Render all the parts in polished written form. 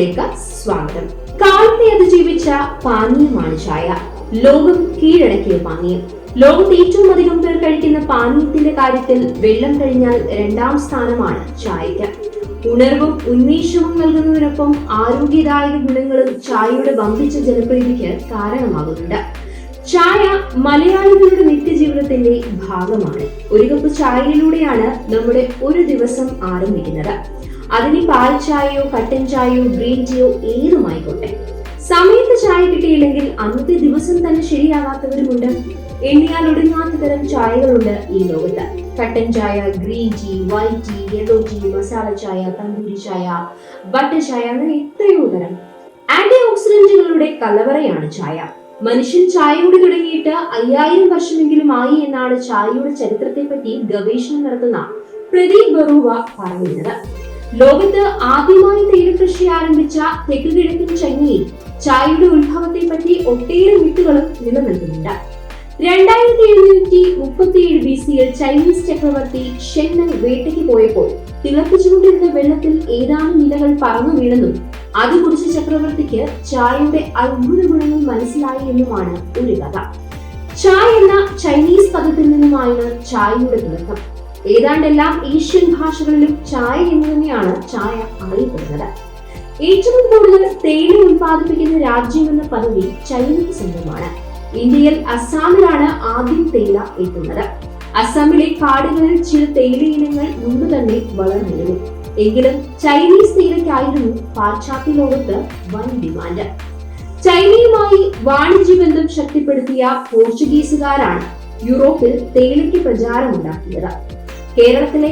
വാർത്തകളിലേക്ക് സ്വാഗതം. കാലത്തെ അതിജീവിച്ച പാനീയമാണ് ചായ. ലോകം കീഴടക്കിയ പാനീയം. ലോകത്ത് ഏറ്റവും അധികം പേർ കഴിക്കുന്ന പാനീയത്തിന്റെ കാര്യത്തിൽ വെള്ളം കഴിഞ്ഞാൽ രണ്ടാം സ്ഥാനമാണ് ചായയ്ക്ക്. ഉണർവും ഉന്മേഷവും നൽകുന്നതിനൊപ്പം ആരോഗ്യദായക ഗുണങ്ങളും ചായയുടെ വമ്പിച്ച ജനപ്രീതിക്ക് കാരണമാകുന്നുണ്ട്. ചായ മലയാളികളുടെ നിത്യജീവിതത്തിന്റെ ഭാഗമാണ്. ഒരു കപ്പ് ചായയിലൂടെയാണ് നമ്മുടെ ഒരു ദിവസം ആരംഭിക്കുന്നത്. അതിന് പാൽ ചായയോ കട്ടൻ ചായയോ ഗ്രീൻ ടീയോ ഏതുമായിക്കോട്ടെ. സമയത്ത് ചായ കിട്ടിയില്ലെങ്കിൽ അന്നത്തെ ദിവസം തന്നെ ശരിയാകാത്തവരുമുണ്ട്. എണ്ണിയാൽ ഒടുങ്ങാത്ത തരം ചായകളുണ്ട് ഈ ലോകത്ത്. കട്ടൻ ചായ, green tea, white tea, yellow tea, മസാല ചായ, തന്തൂരി ചായ, ബട്ടർ ചായ, അങ്ങനെ എത്രയോ തരം. ആന്റി ഓക്സിഡന്റുകളുടെ കലവറയാണ് ചായ. മനുഷ്യൻ ചായയോട് തുടങ്ങിയിട്ട് 5000 വർഷമെങ്കിലും ആയി എന്നാണ് ചായയുടെ ചരിത്രത്തെ പറ്റി ഗവേഷണം നടത്തുന്ന പ്രദീപ് ബറൂവ പറയുന്നത്. ലോകത്ത് ആദ്യമായി തേയില കൃഷി ആരംഭിച്ച തെക്ക് കിഴക്കൻ ചൈനയിൽ ചായയുടെ ഉത്ഭവത്തെ പറ്റി ഒട്ടേറെ മിത്തുകളും നിലനിൽക്കുന്നുണ്ട്. 2737 BC-യിൽ ചൈനീസ് ചക്രവർത്തി ഷെന്നങ് വേട്ടയ്ക്ക് പോയപ്പോൾ തിളപ്പിച്ചുകൊണ്ടിരുന്ന വെള്ളത്തിൽ ഏതാനും ഇലകൾ പറന്നു വീണെന്നും അത് കുടിച്ച ചക്രവർത്തിക്ക് ചായയുടെ അത്ഭുത ഗുണങ്ങൾ മനസ്സിലായി എന്നുമാണ് ഒരു കഥ. ചായ എന്ന ചൈനീസ് പദത്തിൽ നിന്നുമാണ് ചായയുടെ തുടക്കം. ഏതാണ്ട് എല്ലാ ഏഷ്യൻ ഭാഷകളിലും ചായ എന്ന് തന്നെയാണ് ചായ അറിയപ്പെടുന്നത്. ഏറ്റവും കൂടുതൽ തേയില ഉത്പാദിപ്പിക്കുന്ന രാജ്യം എന്ന പദവി ചൈനയ്ക്ക് സ്വന്തമാണ്. ഇന്ത്യയിൽ അസാമിലാണ് ആദ്യം തേയില എത്തുന്നത്. അസാമിലെ കാടുകളിൽ ചില തേയില ഇനങ്ങൾ മുമ്പ് തന്നെ വളർന്നിരുന്നു. എങ്കിലും ചൈനീസ് തേയിലയ്ക്കായിരുന്നു പാശ്ചാത്യ ലോകത്ത് വൻ ഡിമാൻഡ്. ചൈനയുമായി വാണിജ്യ ബന്ധം ശക്തിപ്പെടുത്തിയ പോർച്ചുഗീസുകാരാണ് യൂറോപ്പിൽ തേയിലയ്ക്ക് പ്രചാരമുണ്ടാക്കിയത്. കേരളത്തിലെ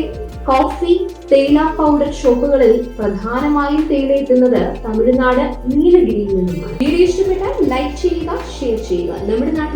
കോഫി, തേയില പൗഡർ ഷോപ്പുകളിൽ പ്രധാനമായും തേയില എത്തുന്നത് തമിഴ്നാട് നീലഗിരിയിൽ നിന്നുമാണ്. വീഡിയോ ഇഷ്ടപ്പെട്ടാൽ ലൈക്ക് ചെയ്യുക, ഷെയർ ചെയ്യുക. നമ്മുടെ നാട്ടിൽ